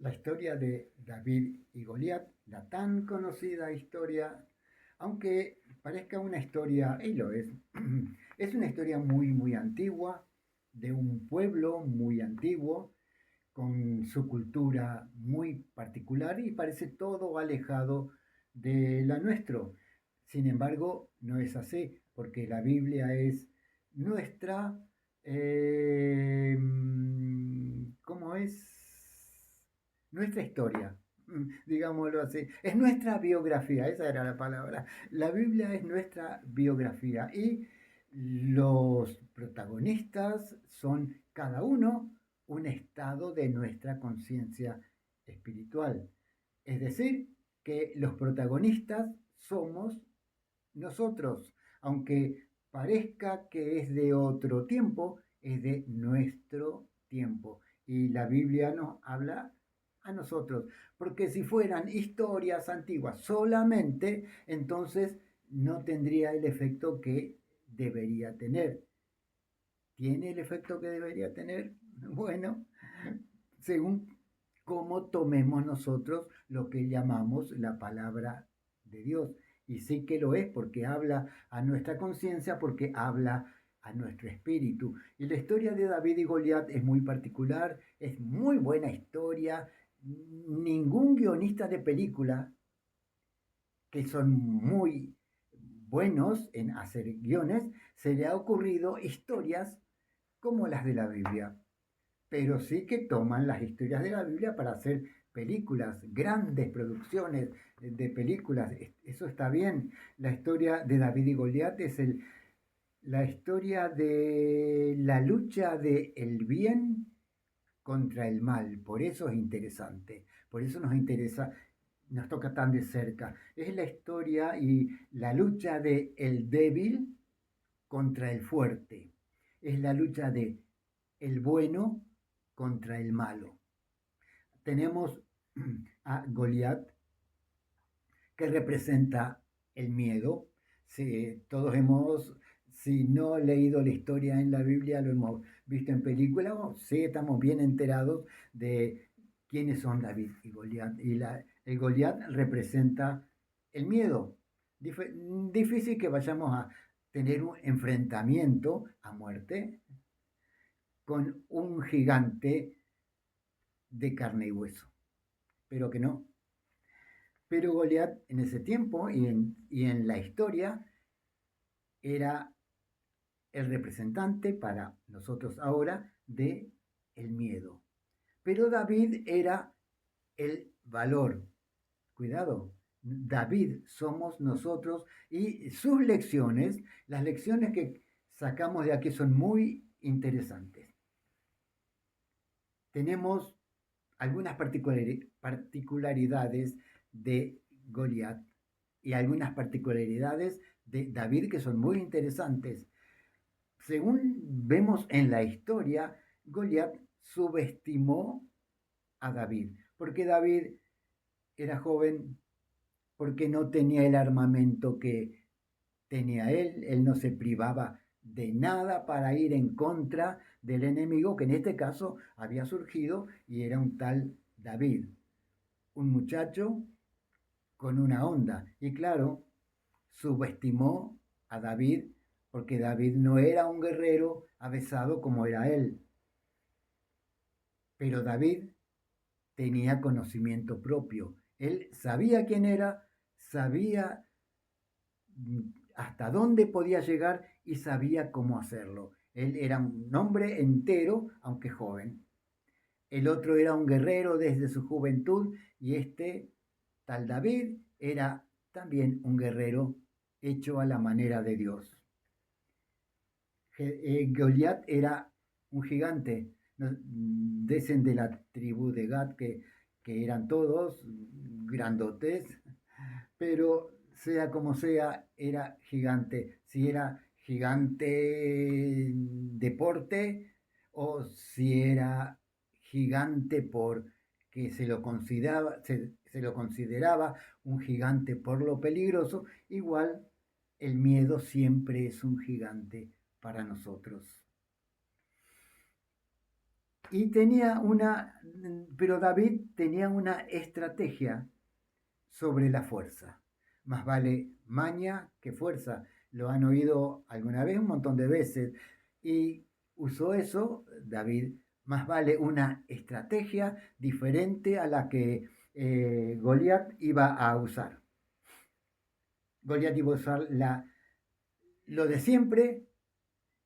La historia de David y Goliat, la tan conocida historia, aunque parezca una historia, y lo es una historia muy antigua, de un pueblo muy antiguo, con su cultura muy particular y parece todo alejado de la nuestro. Sin embargo, no es así, porque la Biblia es nuestra, ¿cómo es? Nuestra historia, digámoslo así. Es nuestra biografía, esa era la palabra. La Biblia es nuestra biografía y los protagonistas son cada uno un estado de nuestra conciencia espiritual. Es decir, que los protagonistas somos nosotros, aunque parezca que es de otro tiempo, es de nuestro tiempo. Y la Biblia nos habla a nosotros, porque si fueran historias antiguas solamente, entonces no tendría el efecto que debería tener. ¿Tiene el efecto que debería tener? Bueno, según cómo tomemos nosotros lo que llamamos la palabra de Dios. Y sí que lo es porque habla a nuestra conciencia, porque habla a nuestro espíritu. Y la historia de David y Goliat es muy particular, es muy buena historia. Ningún guionista de película, que son muy buenos en hacer guiones, se le ha ocurrido historias como las de la Biblia, pero sí que toman las historias de la Biblia para hacer películas, grandes producciones de películas. Eso está bien. La historia de David y Goliat es la historia de la lucha del el bien contra el mal. Por eso es interesante. Por eso nos interesa, nos toca tan de cerca. Es la historia y la lucha de el débil contra el fuerte. Es la lucha de el bueno contra el malo. Tenemos a Goliat, que representa el miedo. Si todos hemos, si no leído la historia en la Biblia, lo hemos visto en películas, sí estamos bien enterados de quiénes son David y Goliat. Y el Goliat representa el miedo. Difícil que vayamos a tener un enfrentamiento a muerte con un gigante de carne y hueso, pero que no. Pero Goliat en ese tiempo y en la historia era el representante para nosotros ahora de el miedo. Pero David era el valor. Cuidado, David somos nosotros y sus lecciones, las lecciones que sacamos de aquí son muy interesantes. Tenemos algunas particularidades de Goliat y algunas particularidades de David que son muy interesantes. Según vemos en la historia, Goliat subestimó a David, porque David era joven, porque no tenía el armamento que tenía él no se privaba de nada para ir en contra del enemigo, que en este caso había surgido y era un tal David, un muchacho con una onda. Y claro, subestimó a David porque David no era un guerrero avesado como era él. Pero David tenía conocimiento propio. Él sabía quién era, sabía hasta dónde podía llegar y sabía cómo hacerlo. Él era un hombre entero, aunque joven. El otro era un guerrero desde su juventud y este tal David era también un guerrero hecho a la manera de Dios. Goliat era un gigante, dicen de la tribu de Gad que eran todos grandotes, pero sea como sea, era gigante. Si era gigante deporte o si era gigante porque se lo consideraba un gigante por lo peligroso, igual el miedo siempre es un gigante para nosotros. Y pero David tenía una estrategia sobre la fuerza. Más vale maña que fuerza. Lo han oído alguna vez, un montón de veces. Y usó eso, David, más vale una estrategia diferente a la que Goliat iba a usar. Goliat iba a usar lo de siempre.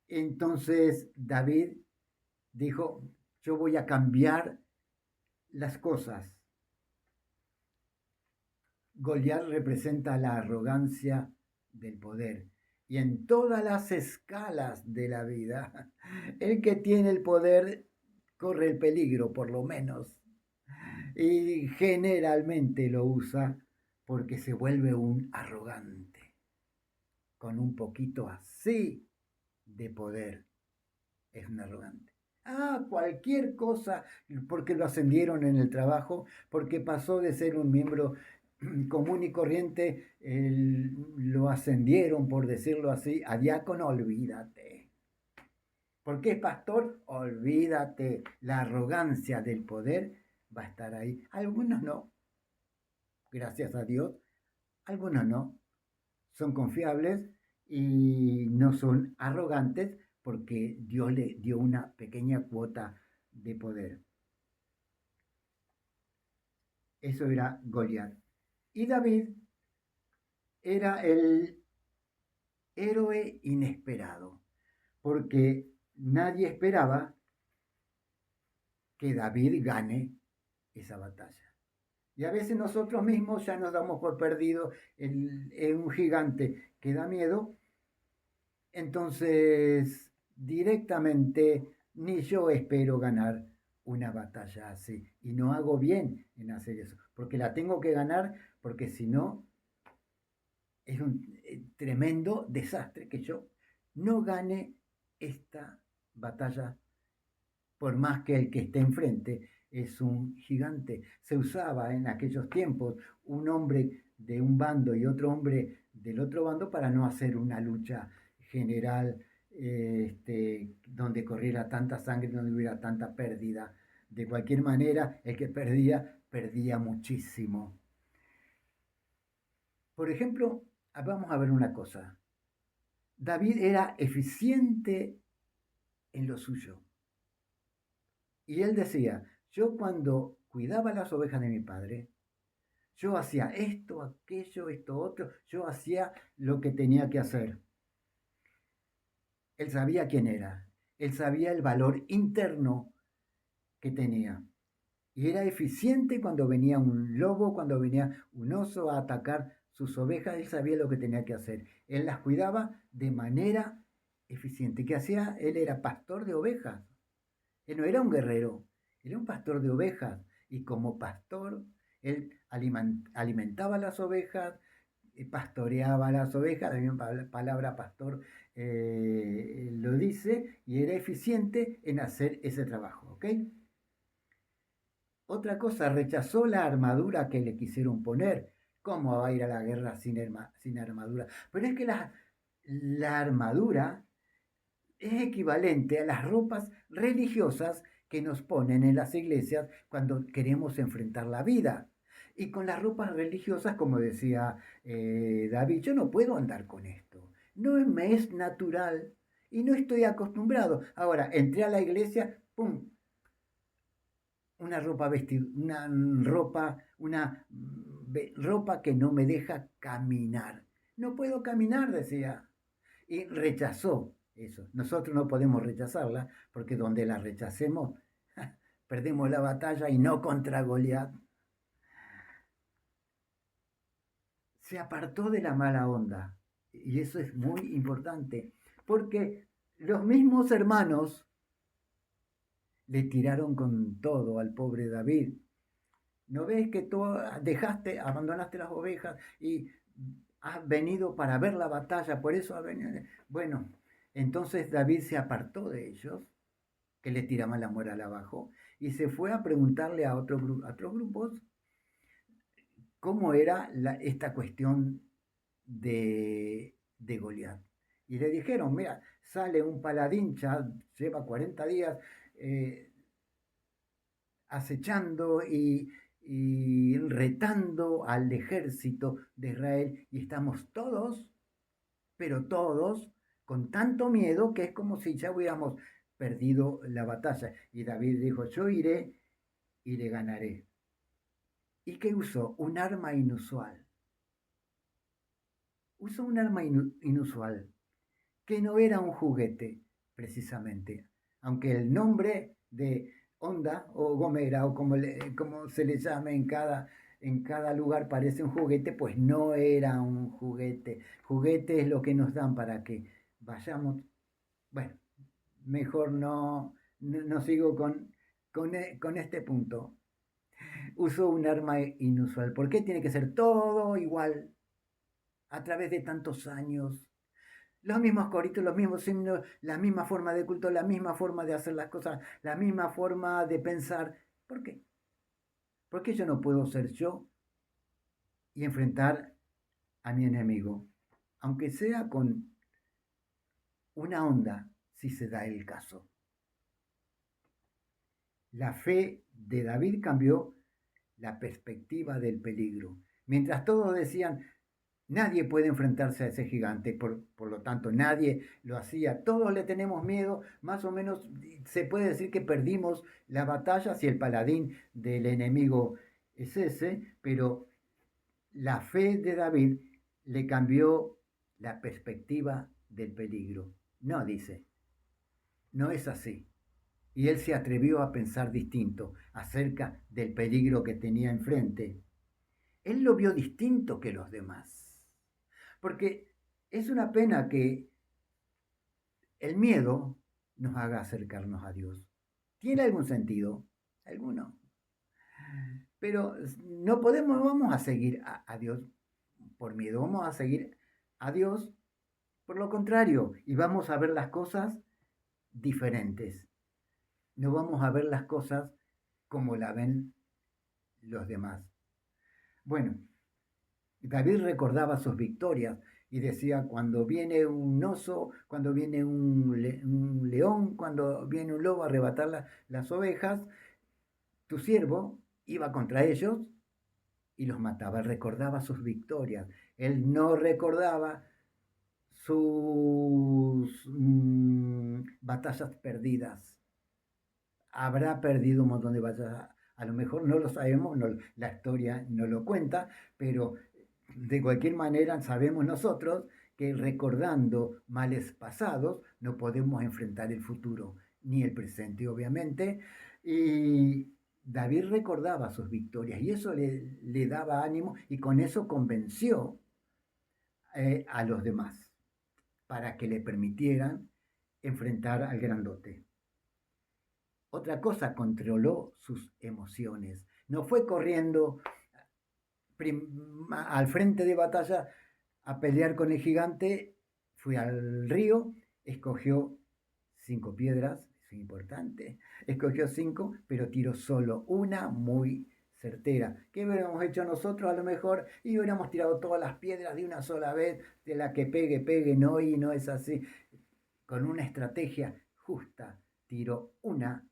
Entonces David dijo, yo voy a cambiar las cosas. Goliat representa la arrogancia del poder. Y en todas las escalas de la vida, el que tiene el poder corre el peligro, por lo menos. Y generalmente lo usa porque se vuelve un arrogante, con un poquito así de poder. Es un arrogante. Cualquier cosa, porque lo ascendieron en el trabajo, porque pasó de ser un miembro común y corriente, lo ascendieron, por decirlo así, a diácono, olvídate. Porque es pastor, olvídate. La arrogancia del poder va a estar ahí. Algunos no, gracias a Dios, algunos no. Son confiables y no son arrogantes porque Dios le dio una pequeña cuota de poder. Eso era Goliat. Y David era el héroe inesperado, porque nadie esperaba que David gane esa batalla. Y a veces nosotros mismos ya nos damos por perdido en un gigante que da miedo, entonces directamente ni yo espero ganar una batalla así. Y no hago bien en hacer eso, porque la tengo que ganar, porque si no es un tremendo desastre que yo no gane esta batalla, por más que el que esté enfrente es un gigante. Se usaba en aquellos tiempos un hombre de un bando y otro hombre del otro bando para no hacer una lucha general donde corriera tanta sangre, donde hubiera tanta pérdida. De cualquier manera, el que perdía, perdía muchísimo. Por ejemplo, vamos a ver una cosa. David era eficiente en lo suyo. Y él decía, yo cuando cuidaba las ovejas de mi padre, yo hacía esto, aquello, esto, otro, yo hacía lo que tenía que hacer. Él sabía quién era, él sabía el valor interno que tenía. Y era eficiente cuando venía un lobo, cuando venía un oso a atacar sus ovejas, él sabía lo que tenía que hacer. Él las cuidaba de manera eficiente. ¿Qué hacía? Él era pastor de ovejas. Él no era un guerrero, era un pastor de ovejas. Y como pastor, él alimentaba las ovejas, pastoreaba las ovejas, la misma palabra pastor lo dice, y era eficiente en hacer ese trabajo. ¿Ok? Otra cosa, rechazó la armadura que le quisieron poner. ¿Cómo va a ir a la guerra sin armadura? Pero es que la armadura es equivalente a las ropas religiosas que nos ponen en las iglesias cuando queremos enfrentar la vida. Y con las ropas religiosas, como decía David, yo no puedo andar con esto. No me es natural y no estoy acostumbrado. Ahora, entré a la iglesia, ¡pum! Una ropa que no me deja caminar. No puedo caminar, decía. Y rechazó eso. Nosotros no podemos rechazarla porque donde la rechacemos, perdemos la batalla y no contra Goliat. Se apartó de la mala onda. Y eso es muy importante. Porque los mismos hermanos le tiraron con todo al pobre David. ¿No ves que tú abandonaste las ovejas y has venido para ver la batalla? Por eso has venido. Bueno, entonces David se apartó de ellos, que le tiraban la moral abajo, y se fue a preguntarle a otros grupos cómo era esta cuestión de Goliat. Y le dijeron, mira, sale un paladín, ya lleva 40 días, acechando y retando al ejército de Israel y estamos todos, pero todos, con tanto miedo que es como si ya hubiéramos perdido la batalla. Y David dijo, yo iré y le ganaré. ¿Y qué usó? Un arma inusual. Usó un arma inusual, que no era un juguete, precisamente. Aunque el nombre de Honda o Gomera o como se le llame en cada lugar parece un juguete, pues no era un juguete. Juguete es lo que nos dan para que vayamos. Bueno, mejor no sigo con este punto. Usó un arma inusual. ¿Por qué tiene que ser todo igual a través de tantos años? Los mismos coritos, los mismos himnos, la misma forma de culto, la misma forma de hacer las cosas, la misma forma de pensar. ¿Por qué? ¿Por qué yo no puedo ser yo y enfrentar a mi enemigo? Aunque sea con una onda, si se da el caso. La fe de David cambió la perspectiva del peligro. Mientras todos decían, nadie puede enfrentarse a ese gigante, por lo tanto nadie lo hacía. Todos le tenemos miedo, más o menos se puede decir que perdimos la batalla si el paladín del enemigo es ese, pero la fe de David le cambió la perspectiva del peligro. No, dice, no es así. Y él se atrevió a pensar distinto acerca del peligro que tenía enfrente. Él lo vio distinto que los demás. Porque es una pena que el miedo nos haga acercarnos a Dios. ¿Tiene algún sentido? Alguno. Pero no podemos, no vamos a seguir a Dios por miedo, vamos a seguir a Dios por lo contrario y vamos a ver las cosas diferentes. No vamos a ver las cosas como la ven los demás. Bueno, David recordaba sus victorias y decía, cuando viene un oso, cuando viene un león, cuando viene un lobo a arrebatar las ovejas, tu siervo iba contra ellos y los mataba. Él recordaba sus victorias. Él no recordaba sus batallas perdidas. Habrá perdido un montón de batallas. A lo mejor no lo sabemos, no, la historia no lo cuenta, pero de cualquier manera sabemos nosotros que recordando males pasados no podemos enfrentar el futuro, ni el presente obviamente. Y David recordaba sus victorias y eso le daba ánimo y con eso convenció a los demás para que le permitieran enfrentar al grandote. Otra cosa, controló sus emociones. No fue corriendo al frente de batalla a pelear con el gigante, fue al río, escogió 5 piedras, es importante, escogió 5, pero tiró solo una muy certera. ¿Qué hubiéramos hecho nosotros a lo mejor? Y hubiéramos tirado todas las piedras de una sola vez, de la que pegue, pegue, no, y no es así. Con una estrategia justa, tiró una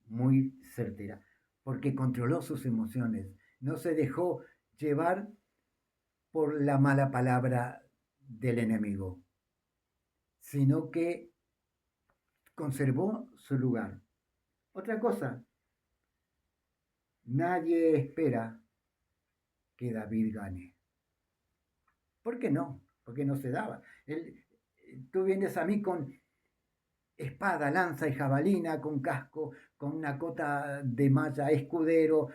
muy certera, porque controló sus emociones, no se dejó llevar por la mala palabra del enemigo, sino que conservó su lugar. Otra cosa, nadie espera que David gane. ¿Por qué no? Porque no se daba. Tú vienes a mí con espada, lanza y jabalina, con casco, con una cota de malla, escudero,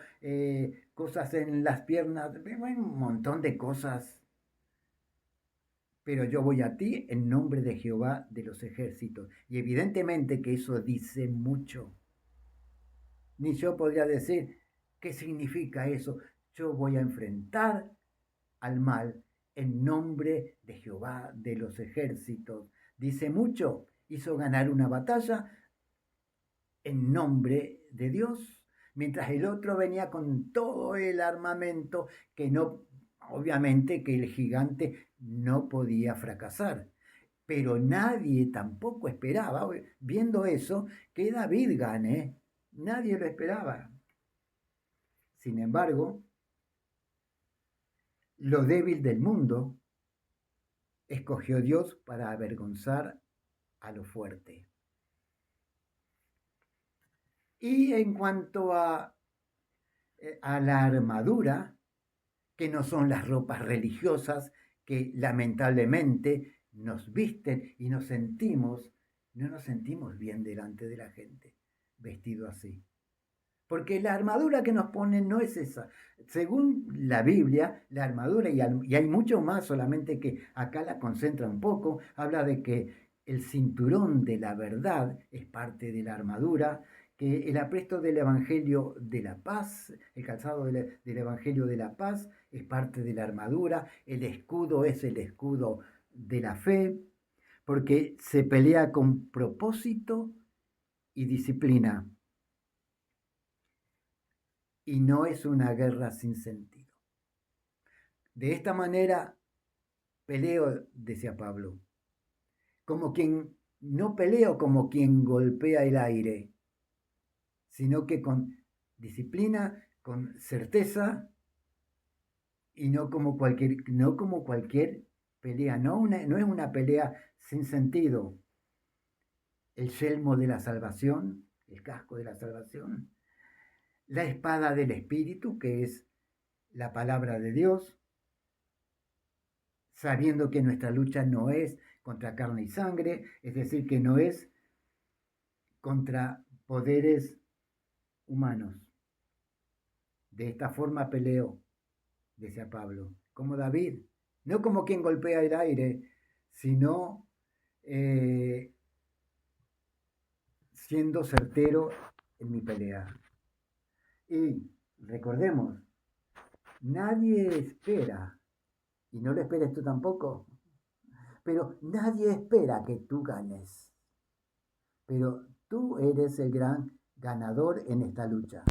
cosas en las piernas, un montón de cosas. Pero yo voy a ti en nombre de Jehová de los ejércitos. Y evidentemente que eso dice mucho. Ni yo podría decir, ¿qué significa eso? Yo voy a enfrentar al mal en nombre de Jehová de los ejércitos. Dice mucho, hizo ganar una batalla en nombre de Dios, mientras el otro venía con todo el armamento que no, obviamente que el gigante no podía fracasar. Pero nadie tampoco esperaba, viendo eso, que David gane. Nadie lo esperaba. Sin embargo, lo débil del mundo escogió Dios para avergonzar a lo fuerte. Y en cuanto a la armadura, que no son las ropas religiosas que lamentablemente nos visten y no nos sentimos bien delante de la gente vestido así. Porque la armadura que nos ponen no es esa. Según la Biblia, la armadura, y hay mucho más, solamente que acá la concentra un poco, habla de que el cinturón de la verdad es parte de la armadura, que el apresto del Evangelio de la paz, el calzado del Evangelio de la paz es parte de la armadura, el escudo es el escudo de la fe, porque se pelea con propósito y disciplina y no es una guerra sin sentido. De esta manera peleo, decía Pablo, como quien no peleo como quien golpea el aire, sino que con disciplina, con certeza y no como cualquier pelea, no es una pelea sin sentido. El yelmo de la salvación, el casco de la salvación, la espada del Espíritu, que es la palabra de Dios, sabiendo que nuestra lucha no es contra carne y sangre, es decir, que no es contra poderes humanos. De esta forma peleo, decía Pablo, como David, no como quien golpea el aire, sino siendo certero en mi pelea. Y recordemos, nadie espera, y no lo esperes tú tampoco, pero nadie espera que tú ganes. Pero tú eres el gran ganador en esta lucha.